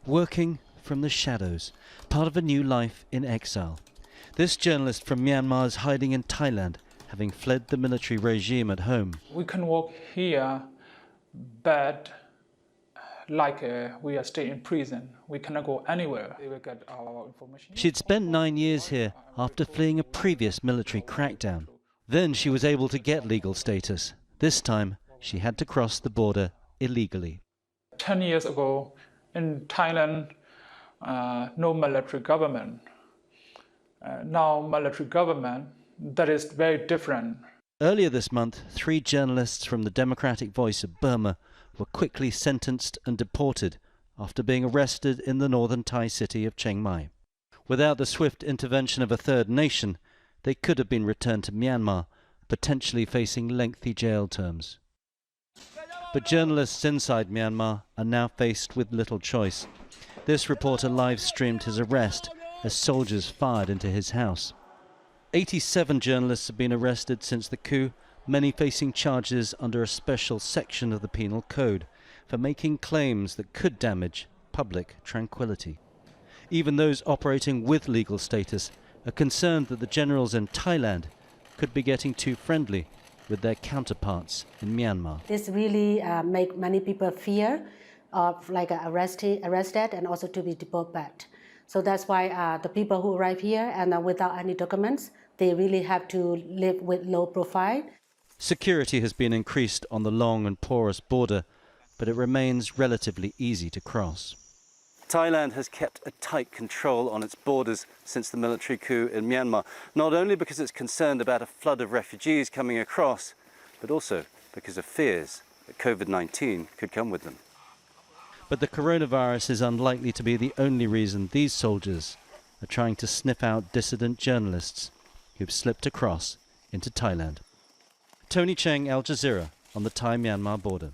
Working from the shadows, part of a new life in exile. This journalist from Myanmar is hiding in Thailand, having fled the military regime at home. We can work here, but like we are still in prison. We cannot go anywhere. We get our information. She'd spent 9 years here after fleeing a previous military crackdown. Then she was able to get legal status. This time, she had to cross the border illegally. 10 years ago, in Thailand, no military government. Now military government, that is very different. Earlier this month, 3 journalists from the Democratic Voice of Burma were quickly sentenced and deported after being arrested in the northern Thai city of Chiang Mai. Without the swift intervention of a third nation, they could have been returned to Myanmar, potentially facing lengthy jail terms. But journalists inside Myanmar are now faced with little choice. This reporter live-streamed his arrest as soldiers fired into his house. 87 journalists have been arrested since the coup, many facing charges under a special section of the Penal Code for making claims that could damage public tranquility. Even those operating with legal status are concerned that the generals in Thailand could be getting too friendly with their counterparts in Myanmar. This really make many people fear of arrested and also to be deported. So that's why the people who arrive here and without any documents, they really have to live with low profile. Security has been increased on the long and porous border, but it remains relatively easy to cross. Thailand has kept a tight control on its borders since the military coup in Myanmar, not only because it's concerned about a flood of refugees coming across, but also because of fears that COVID-19 could come with them. But the coronavirus is unlikely to be the only reason these soldiers are trying to sniff out dissident journalists who've slipped across into Thailand. Tony Cheng, Al Jazeera, on the Thai-Myanmar border.